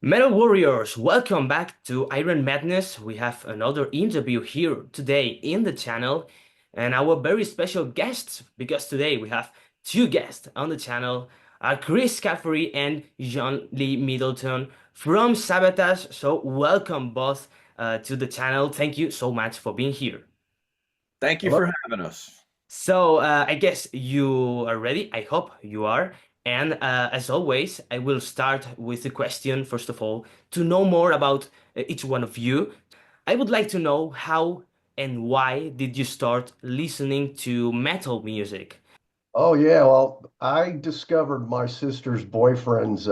Metal Warriors, welcome back to Iron Madness. We have another interview here today in the channel, and our very special guests, because today we have two guests on the channel, are Chris Caffery and Jon Lee Middleton from Savatage. So welcome both to the channel. Thank you so much for being here. Thank you Hello. for having us. So I guess you are ready. I hope you are. And as always, I will start with the question, first of all, to know more about each one of you. I would like to know how and why did you start listening to metal music? Oh yeah, well, I discovered my sister's boyfriend's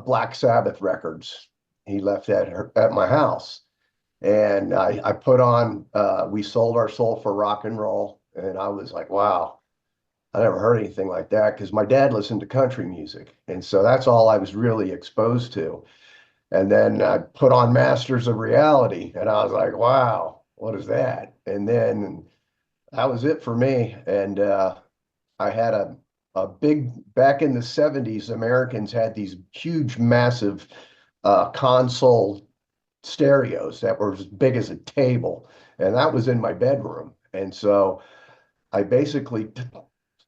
Black Sabbath records. He left at my house, and I put on "We Sold Our Soul for Rock and Roll," and I was like, wow, I never heard anything like that because my dad listened to country music, and so that's all I was really exposed to. And then I put on Masters of Reality, and I was like, wow, what is that? And then that was it for me. And I had a big back in the 70s, Americans had these huge, massive console stereos that were as big as a table, and that was in my bedroom. And so I basically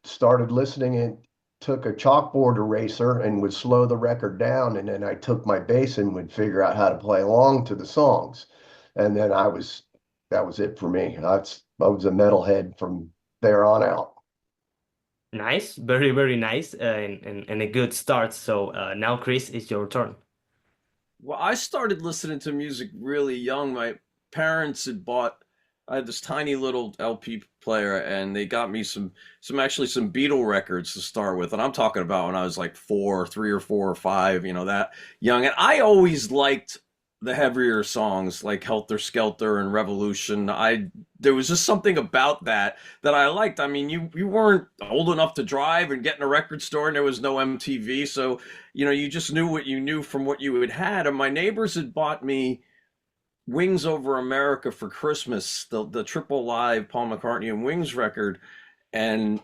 started listening and took a chalkboard eraser and would slow the record down, and then I took my bass and would figure out how to play along to the songs. And then that was it for me. I was a metalhead from there on out. Nice, very, very nice, and a good start. So now, Chris, it's your turn. Well, I started listening to music really young. My parents had bought, I had this tiny little LP player, and they got me some Beatle records to start with. And I'm talking about when I was like four, 3 or 4 or 5, that young. And I always liked the heavier songs like Helter Skelter and Revolution. There was just something about that I liked. I mean, you weren't old enough to drive and get in a record store, and there was no MTV, so you just knew what you knew from what you had had. And my neighbors had bought me Wings Over America for Christmas, the triple live Paul McCartney and Wings record, and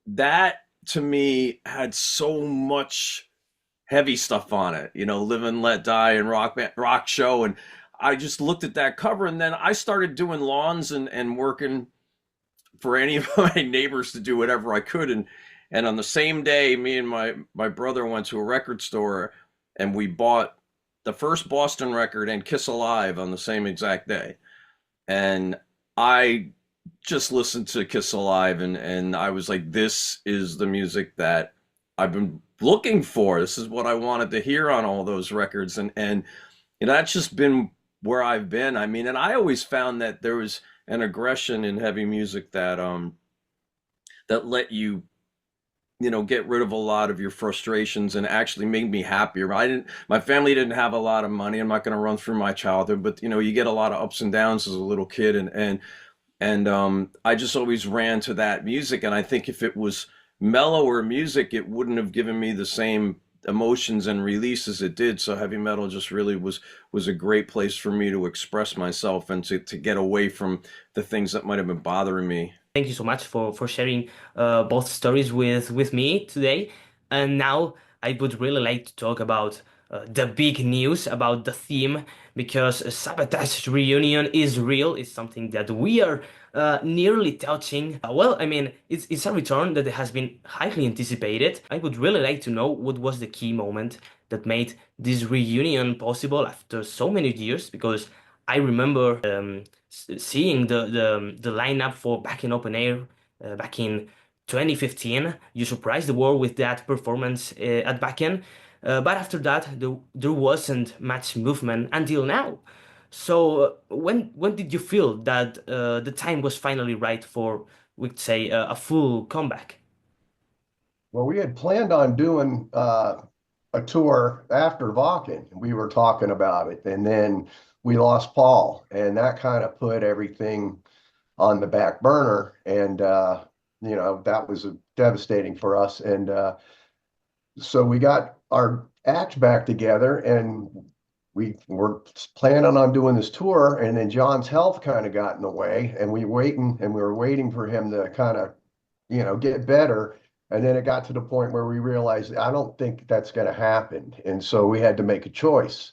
that to me had so much heavy stuff on it, Live and Let Die and Rock Show. And I just looked at that cover, and then I started doing lawns and working for any of my neighbors to do whatever I could. And on the same day, me and my brother went to a record store, and we bought the first Boston record and Kiss Alive on the same exact day. And I just listened to Kiss Alive, and I was like, this is the music that I've been looking for. This is what I wanted to hear on all those records. And that's just been where I've been. I mean, and I always found that there was an aggression in heavy music that let you get rid of a lot of your frustrations and actually made me happier. My family didn't have a lot of money. I'm not going to run through my childhood, but you get a lot of ups and downs as a little kid, and I just always ran to that music. And I think if it was mellower music, it wouldn't have given me the same emotions and release as it did. So heavy metal just really was a great place for me to express myself and to get away from the things that might have been bothering me. Thank you so much for sharing both stories with me today. And now I would really like to talk about the big news about the theme because Sabotage reunion is real. It's something that we are nearly touching. Well, I mean, it's a return that has been highly anticipated. I would really like to know what was the key moment that made this reunion possible after so many years because I remember seeing the lineup for Back in Open Air back in 2015. You surprised the world with that performance at Backen, but after that there wasn't much movement until now. So when did you feel that the time was finally right for, we'd say, a full comeback? Well, we had planned on doing a tour after Vakken. We were talking about it, and then we lost Paul, and that kind of put everything on the back burner. And that was devastating for us. And so we got our act back together, and we were planning on doing this tour. And then John's health kind of got in the way, and we were waiting for him to kind of get better. And then it got to the point where we realized, I don't think that's going to happen. And so we had to make a choice.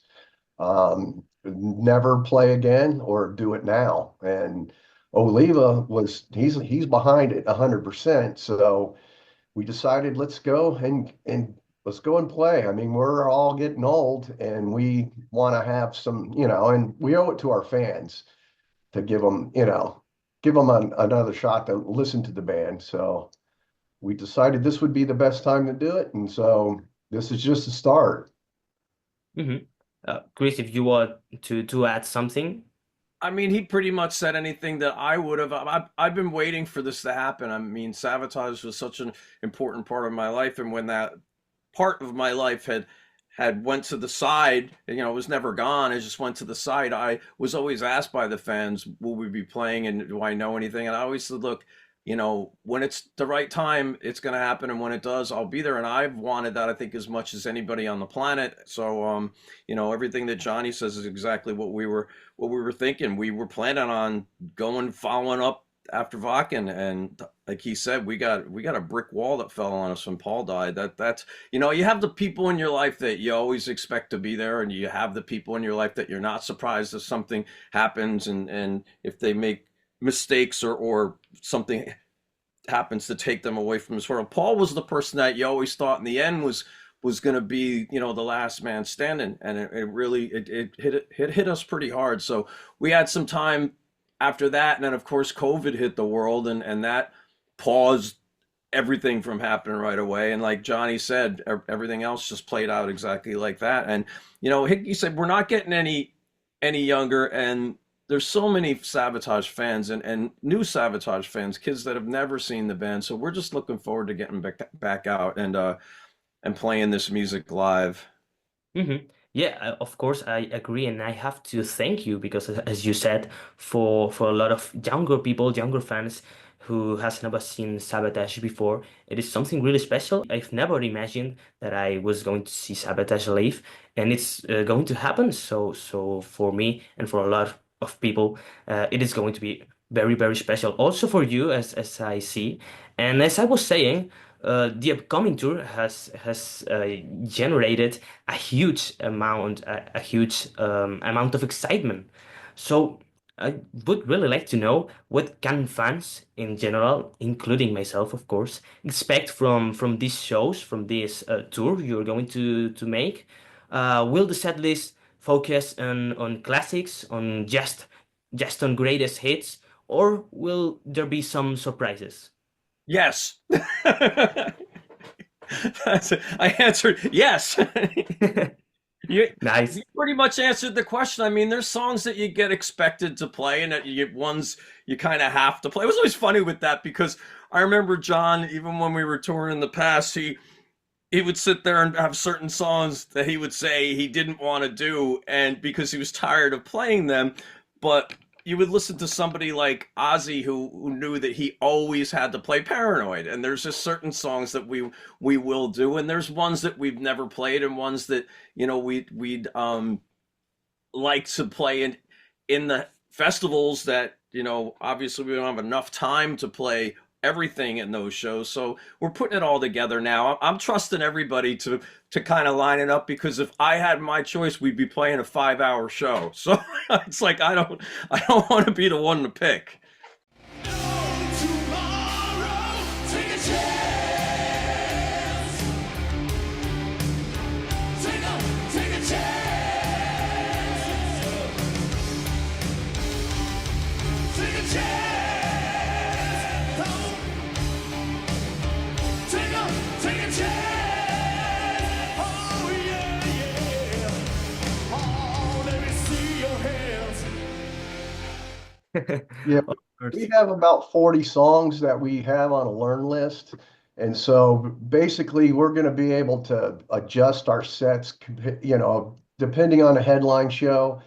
Never play again or do it now. And Oliva he's behind it 100%. So we decided let's go and let's go and play. I mean, we're all getting old and we want to have some, and we owe it to our fans to give them another shot to listen to the band. So we decided this would be the best time to do it. And so this is just a start. Mm-hmm. Chris, if you want to add something. I mean, he pretty much said anything that I would have. I've been waiting for this to happen. I mean, Savatage was such an important part of my life, and when that part of my life had went to the side, it was never gone. It just went to the side. I was always asked by the fans, "Will we be playing? And do I know anything?" And I always said, "Look, when it's the right time, it's going to happen. And when it does, I'll be there." And I've wanted that, I think, as much as anybody on the planet. So, everything that Johnny says is exactly what we were thinking. We were planning on following up after Vakken. And like he said, we got a brick wall that fell on us when Paul died. That's, you have the people in your life that you always expect to be there. And you have the people in your life that you're not surprised if something happens. And if they make mistakes or something happens to take them away from this world. Paul was the person that you always thought in the end was going to be, the last man standing, and it really hit us pretty hard. So we had some time after that, and then of course COVID hit the world, and that paused everything from happening right away. And like Johnny said, everything else just played out exactly like that. And Hickey said we're not getting any younger, and there's so many Savatage fans and new Savatage fans, kids that have never seen the band. So we're just looking forward to getting back out and playing this music live. Mm-hmm. Yeah, of course, I agree, and I have to thank you because, as you said, for a lot of younger people, younger fans who has never seen Sabotage before, it is something really special. I've never imagined that I was going to see Sabotage live, and it's going to happen. So for me and for a lot of people, it is going to be very, very special. Also for you, as I see, and as I was saying. The upcoming tour has generated a huge amount of excitement. So I would really like to know what can fans in general, including myself, of course, expect from these shows, from this tour you're going to make. Will the set list focus on classics, on just on greatest hits, or will there be some surprises? Yes. I answered yes. You Nice. pretty much answered the question. I mean, there's songs that you get expected to play, and that ones you kind of have to play. It was always funny with that because I remember John, even when we were touring in the past, he would sit there and have certain songs that he would say he didn't want to do, and because he was tired of playing them, but you would listen to somebody like Ozzy who knew that he always had to play Paranoid, and there's just certain songs that we will do, and there's ones that we've never played, and ones that we'd like to play in the festivals that obviously we don't have enough time to play everything in those shows. So we're putting it all together now. I'm trusting everybody to kind of line it up, because if I had my choice, we'd be playing a 5-hour show. So it's like I don't want to be the one to pick. Yeah, Of course. we have about 40 songs that we have on a learn list. And so basically we're going to be able to adjust our sets, depending on a headline show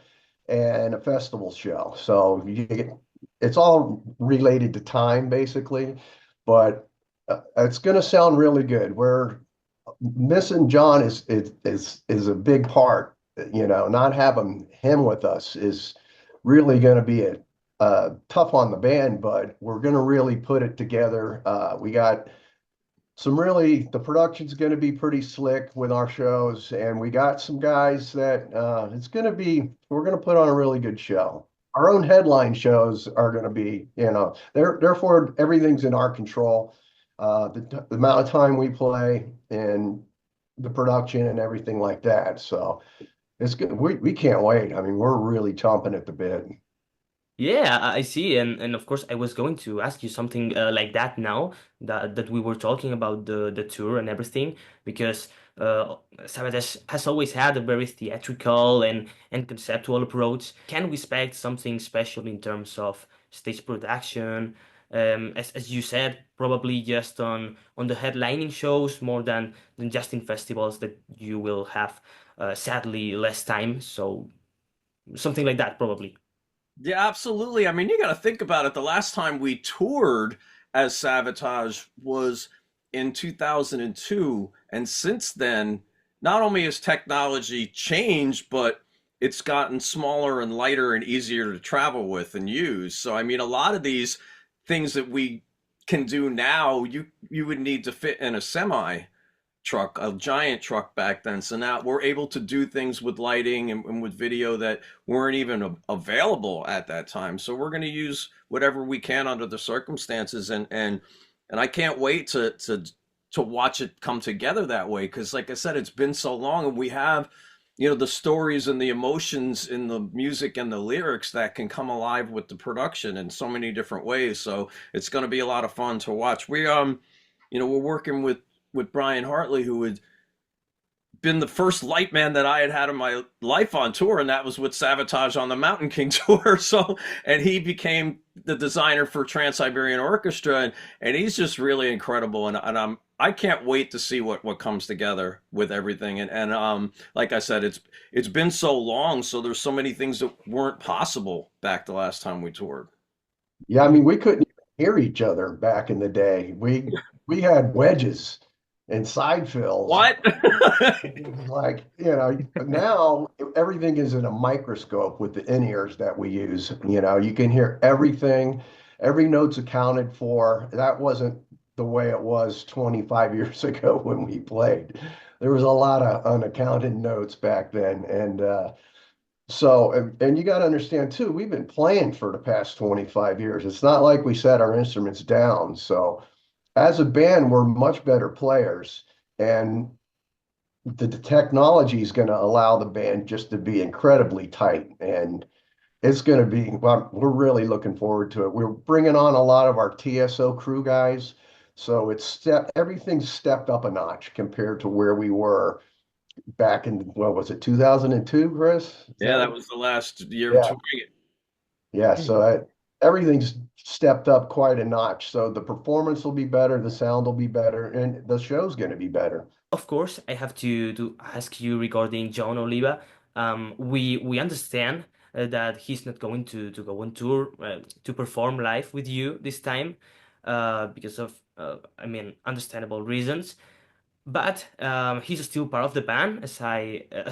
and a festival show. So it's all related to time basically, but it's going to sound really good. We're missing John is a big part, not having him with us is really going to be tough on the band, but we're going to really put it together. We got some really, the production's going to be pretty slick with our shows, and we got some guys that it's going to be, we're going to put on a really good show. Our own headline shows are going to be, therefore everything's in our control. The amount of time we play and the production and everything like that. So it's good. We can't wait. I mean, we're really chomping at the bit. Yeah, I see, and of course I was going to ask you something like that now that we were talking about the tour and everything, because Savatage has always had a very theatrical and conceptual approach. Can we expect something special in terms of stage production? As you said, probably just on the headlining shows more than just in festivals that you will have sadly less time. So something like that probably. Yeah, absolutely. I mean, you got to think about it. The last time we toured as Savatage was in 2002. And since then, not only has technology changed, but it's gotten smaller and lighter and easier to travel with and use. So, I mean, a lot of these things that we can do now, you would need to fit in a semi truck, a giant truck back then. So now we're able to do things with lighting and with video that weren't even available at that time. So we're going to use whatever we can under the circumstances, and I can't wait to watch it come together that way. Because like I said, it's been so long, and we have, the stories and the emotions in the music and the lyrics that can come alive with the production in so many different ways. So it's going to be a lot of fun to watch. We're working with Brian Hartley, who had been the first light man that I had had in my life on tour, and that was with Savatage on the Mountain King tour. So, and he became the designer for Trans-Siberian Orchestra, and he's just really incredible. And I can't wait to see what comes together with everything. And like I said, it's been so long, so there's so many things that weren't possible back the last time we toured. Yeah, I mean, we couldn't even hear each other back in the day. We had wedges and side fills. What? It was like, now everything is in a microscope with the in-ears that we use. You can hear everything, every note's accounted for. That wasn't the way it was 25 years ago when we played. There was a lot of unaccounted notes back then. And you got to understand too, we've been playing for the past 25 years. It's not like we set our instruments down. So as a band, we're much better players. And the technology is going to allow the band just to be incredibly tight. And it's going to be, well, we're really looking forward to it. We're bringing on a lot of our TSO crew guys. So everything's stepped up a notch compared to where we were back in, what was it, 2002, Chris? Yeah, that was the last year of Yeah. touring it. Yeah. So everything's stepped up quite a notch. So the performance will be better, the sound will be better, and the show's going to be better. Of course, I have to ask you regarding Jon Oliva. We understand that he's not going to go on tour to perform live with you this time because of I mean understandable reasons. But he's still part of the band, as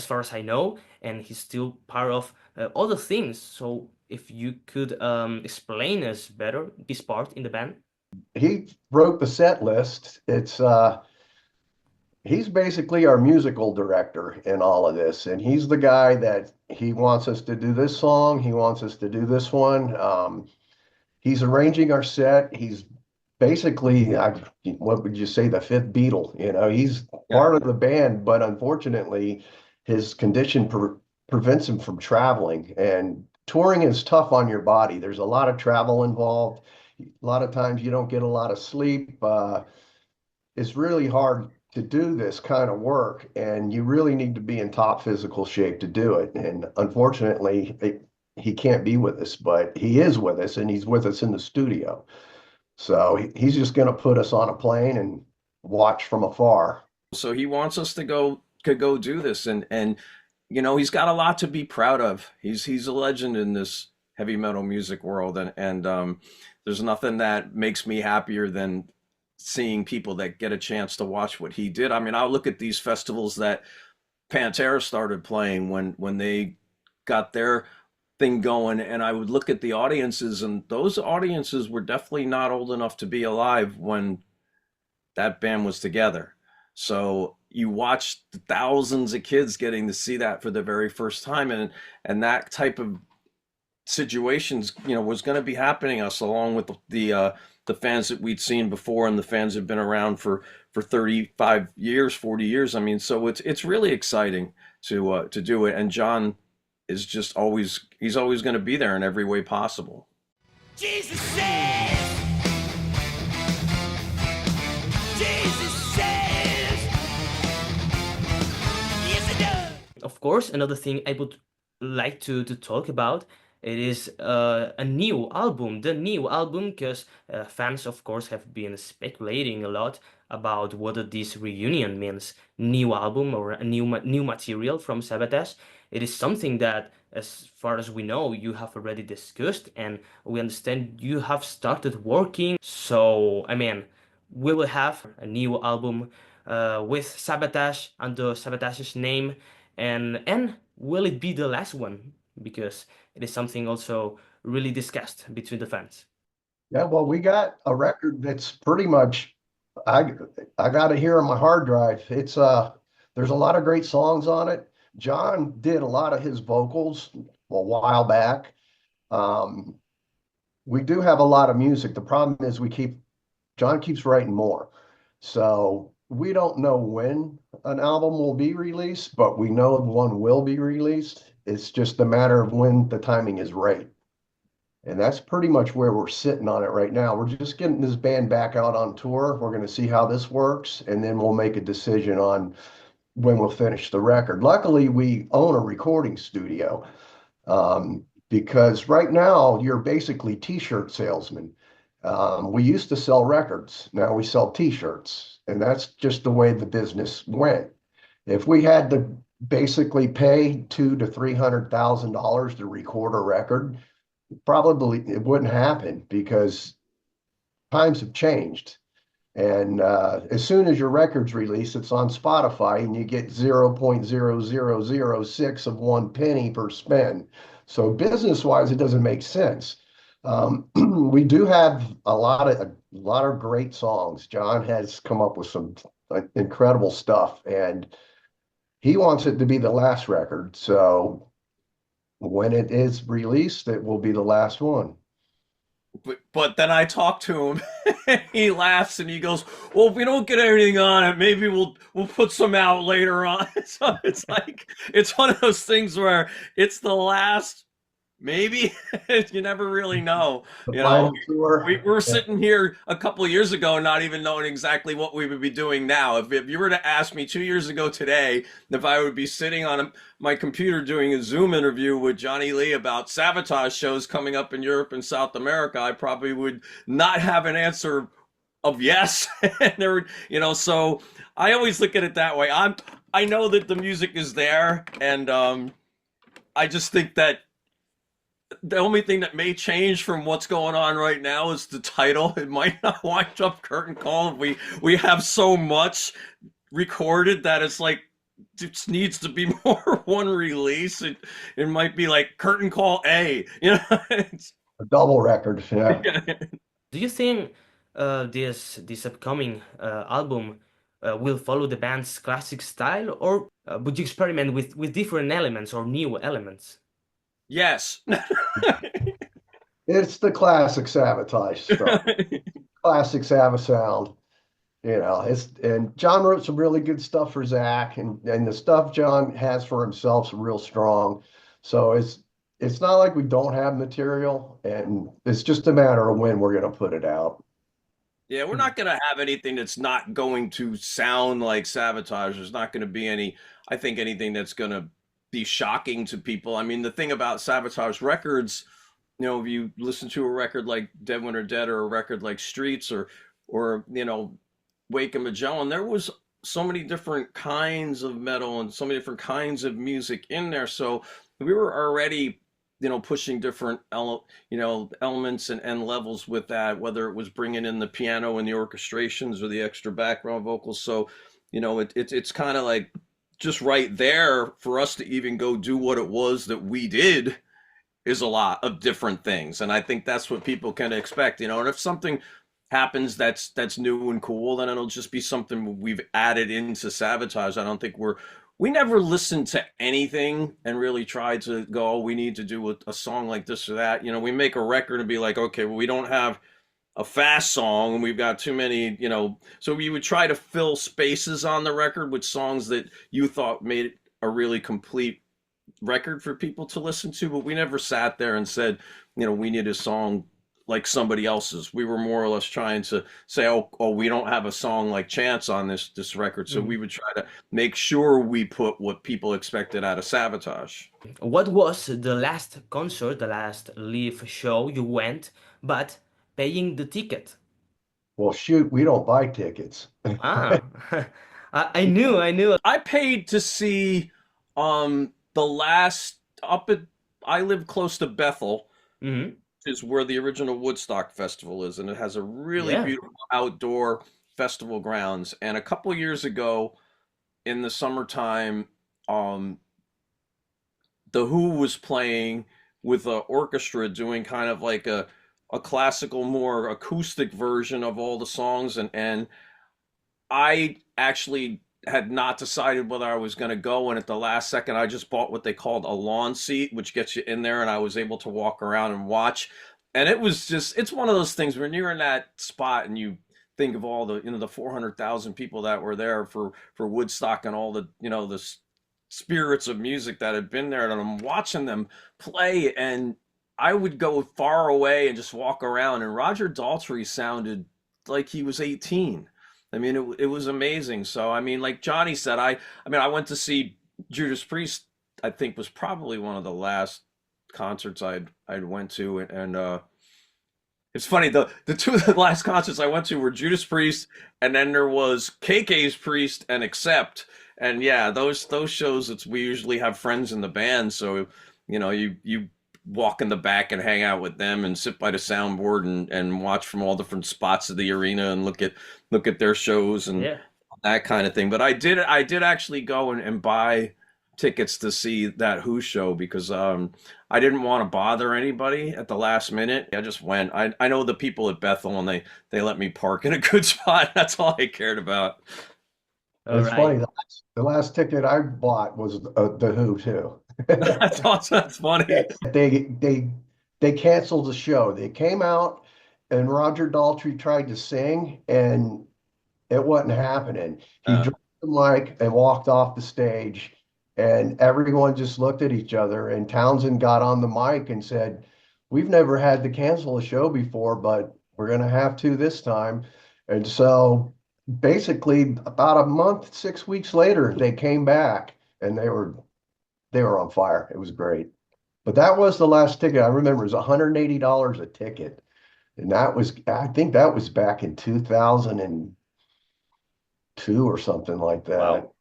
far as I know, and he's still part of other things. So if you could explain us better this part in the band. He wrote the set list. He's basically our musical director in all of this, and he's the guy that he wants us to do this song, he wants us to do this one. He's arranging our set. He's basically, what would you say, the fifth Beatle? He's Yeah. part of the band, but unfortunately, his condition prevents him from traveling. And touring is tough on your body. There's a lot of travel involved. A lot of times you don't get a lot of sleep. It's really hard to do this kind of work, and you really need to be in top physical shape to do it. And unfortunately, he can't be with us, but he is with us, and he's with us in the studio. So he's just going to put us on a plane and watch from afar. So he wants us to go do this, and he's got a lot to be proud of. He's a legend in this heavy metal music world, and there's nothing that makes me happier than seeing people that get a chance to watch what he did. I mean, I look at these festivals that Pantera started playing when they got their thing going, and I would look at the audiences, and those audiences were definitely not old enough to be alive when that band was together. So you watch the thousands of kids getting to see that for the very first time, and that type of situations, was going to be happening us along with the fans that we'd seen before and the fans that have been around for 35 years, 40 years. I mean, so it's really exciting to do it. And John is just always he's always going to be there in every way possible. Jesus says, Jesus says, yes it does. Of course, another thing I would like to talk about, it is a new album, the new album, because fans, of course, have been speculating a lot about what this reunion means, new album or a new material from Savatage. It is something that, as far as we know, you have already discussed, and we understand you have started working. So, I mean, we will have a new album with Savatage under Savatage's name, and will it be the last one? Because it is something also really discussed between the fans. Yeah, well, we got a record that's pretty much I I got it here on my hard drive. It's there's a lot of great songs on it. John did a lot of his vocals a while back. Um, we do have a lot of music. The problem is John keeps writing more. So we don't know when an album will be released, but we know one will be released. It's just a matter of when the timing is right. And that's pretty much where we're sitting on it right now. We're just getting this band back out on tour. We're going to see how this works, and then we'll make a decision on when we'll finish the record. Luckily, we own a recording studio, because right now you're basically t-shirt salesman. We used to sell records. Now we sell t-shirts, and that's just the way the business went. If we had to basically pay $200,000 to $300,000 to record a record, probably it wouldn't happen because times have changed. And as soon as your record's released, it's on Spotify and you get 0.0006 of 1 penny per spin. So business-wise, it doesn't make sense. We do have a lot of great songs. John has come up with some incredible stuff, and he wants it to be the last record. So when it is released, it will be the last one. But then I talk to him, and he laughs and he goes, "Well, if we don't get anything on it, maybe we'll put some out later on." So it's like it's one of those things where it's the last. Maybe you never really know. The You know, final tour. we were sitting here a couple of years ago, not even knowing exactly what we would be doing now. If you were to ask me 2 years ago today if I would be sitting on my computer doing a Zoom interview with Johnny Lee about Savatage shows coming up in Europe and South America, I probably would not have an answer of yes. So I always look at it that way. I know that the music is there, and I just think that the only thing that may change from what's going on right now is the title. It might not wind up Curtain Call if we have so much recorded that it's like it needs to be more one release. It might be like Curtain Call A, It's, A double record, yeah. Do you think this upcoming album will follow the band's classic style, or would you experiment with different elements or new elements? Yes. It's the classic Savatage stuff. Classic Sava sound. And John wrote some really good stuff for Zach, and the stuff John has for himself is real strong. So it's not like we don't have material, and it's just a matter of when we're going to put it out. Yeah, we're not going to have anything that's not going to sound like Savatage. There's not going to be I think anything that's going to be shocking to people. I mean, the thing about Savatage records, if you listen to a record like Dead Winter Dead or a record like Streets or Wake of Magellan, there was so many different kinds of metal and so many different kinds of music in there. So we were already, pushing different elements and levels with that, whether it was bringing in the piano and the orchestrations or the extra background vocals. So, it's kind of like just right there for us to even go do what it was that we did is a lot of different things. And I think that's what people can expect, and if something happens that's new and cool, then it'll just be something we've added into Savatage. I don't think we never listened to anything and really tried to go, oh, we need to do a song like this or that. You know, we make a record and be like, okay, well, we don't have a fast song and we've got too many, you know, so we would try to fill spaces on the record with songs that you thought made it a really complete record for people to listen to, but we never sat there and said, you know, we need a song like somebody else's. We were more or less trying to say, oh, we don't have a song like Chance on this record, so we would try to make sure we put what people expected out of Savatage. What was the last concert, the last live show you went, but paying the ticket? Well, shoot, we don't buy tickets. Ah, I knew. I paid to see the last up at I live close to Bethel, Hmm. is where the original Woodstock Festival is, and it has a really Yeah. beautiful outdoor festival grounds. And a couple years ago in the summertime, the Who was playing with an orchestra doing kind of like a classical, more acoustic version of all the songs, and I actually had not decided whether I was going to go, and at the last second, I just bought what they called a lawn seat, which gets you in there, and I was able to walk around and watch. And it was just, it's one of those things when you're in that spot and you think of all the, you know, the 400,000 people that were there for Woodstock and all the, you know, the spirits of music that had been there, and I'm watching them play, and I would go far away and just walk around, and Roger Daltrey sounded like he was 18. I mean, it was amazing. So, I mean, like Johnny said, I mean, I went to see Judas Priest. I think was probably one of the last concerts I'd went to, and it's funny, the two of the last concerts I went to were Judas Priest, and then there was KK's Priest and Accept, and yeah, those shows, we usually have friends in the band, so you know, you walk in the back and hang out with them and sit by the soundboard and watch from all different spots of the arena and look at their shows and Yeah. that kind of thing. But I did actually go and buy tickets to see that Who show because I didn't want to bother anybody at the last minute. I just went. I know the people at Bethel, and they let me park in a good spot. That's all I cared about. All It's right. funny. The last ticket I bought was the Who too. That's funny. They canceled the show. They came out and Roger Daltrey tried to sing and it wasn't happening. He dropped the mic and walked off the stage and everyone just looked at each other and Townsend got on the mic and said, "We've never had to cancel a show before, but we're going to have to this time." And so basically about a month, 6 weeks later, they came back and they were on fire. It was great. But that was the last ticket. I remember it was $180 a ticket. And I think that was back in 2002 or something like that. Wow.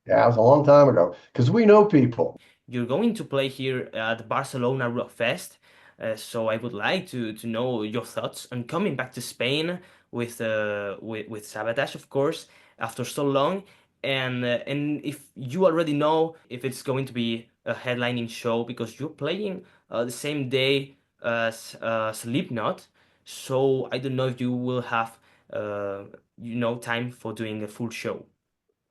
Yeah, it was a long time ago. Because we know people. You're going to play here at Barcelona Rock Fest, so I would like to know your thoughts on coming back to Spain with Savatage, of course, after so long, and if you already know if it's going to be a headlining show because you're playing the same day as Slipknot, so I don't know if you will have time for doing a full show.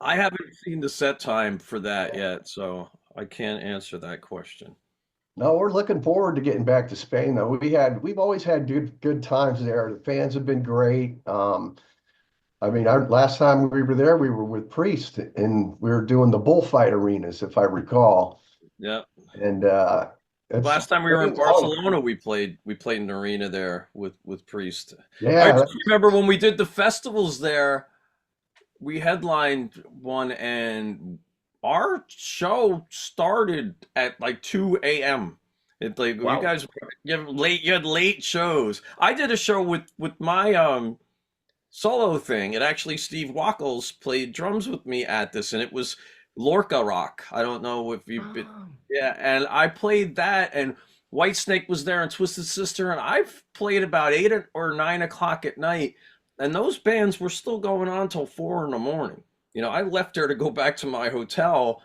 I haven't seen the set time for that yet, so I can't answer that question. No, we're looking forward to getting back to Spain, though. We've always had good times there. The fans have been great. I mean, our last time we were there, we were with Priest, and we were doing the bullfight arenas, if I recall. Yeah. And Last time we were in Barcelona, we played in an arena there with Priest. Yeah, I just remember when we did the festivals there, we headlined one, and our show started at like 2 a.m. It's like Wow. you had late shows. I did a show with my solo thing, and actually Steve Wackles played drums with me at this, and it was Lorca Rock. I don't know if you've been, Ah, yeah, and I played that, and Whitesnake was there, and Twisted Sister, and I've played about 8 or 9 o'clock at night, and those bands were still going on till 4 in the morning. You know, I left there to go back to my hotel,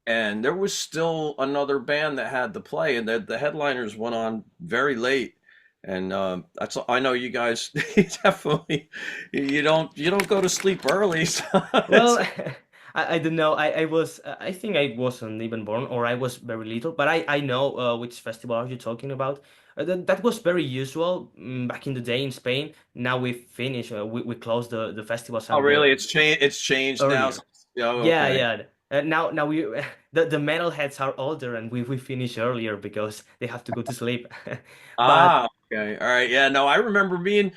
and there was still another band that had to play, and the headliners went on very late. And I know you guys definitely you don't go to sleep early. So Well, I don't know. I think I wasn't even born, or I was very little, but I know which festival are you talking about. That was very usual back in the day in Spain. Now we finish, we close the festivals oh up really? there It's changed now. earlier. Yeah, Yeah, okay. yeah. Now we the metalheads are older and we finish earlier because they have to go to sleep. But Ah, okay. All right. Yeah, no, I remember me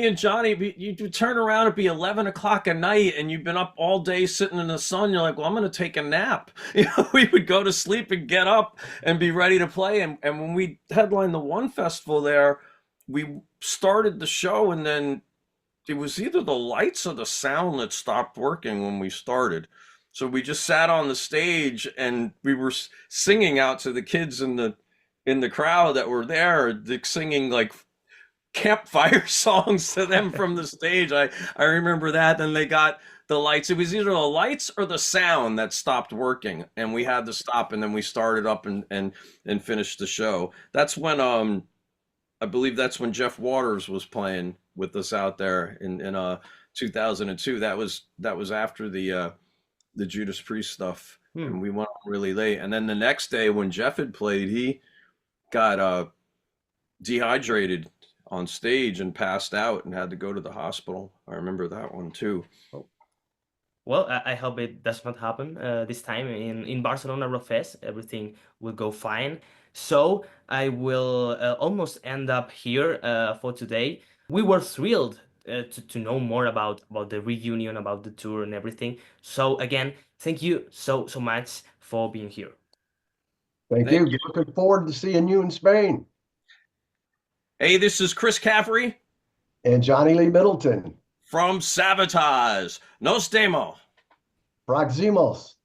and Johnny, you'd turn around, it'd be 11 o'clock at night and you've been up all day sitting in the sun. You're like, well, I'm going to take a nap. You know, we would go to sleep and get up and be ready to play. And when we headlined the one festival there, we started the show and then it was either the lights or the sound that stopped working when we started. So we just sat on the stage and we were singing out to the kids in the crowd that were there, singing like campfire songs to them from the stage. I remember that. Then they got the lights. It was either the lights or the sound that stopped working, and we had to stop. And then we started up and finished the show. That's when I believe that's when Jeff Waters was playing with us out there in 2002. That was after the Judas Priest stuff, hmm. and we went on really late. And then the next day when Jeff had played, he got dehydrated on stage and passed out and had to go to the hospital. I remember that one too. Oh, well, I hope it does not happen this time in Barcelona Rock Fest. Everything will go fine. So I will almost end up here for today. We were thrilled to know more about the reunion, about the tour and everything. So again, thank you so much for being here. Thank Thank you. you. Looking forward to seeing you in Spain. Hey, this is Chris Caffery And Johnny Lee Middleton. from Savatage. Nos demo. Proximos.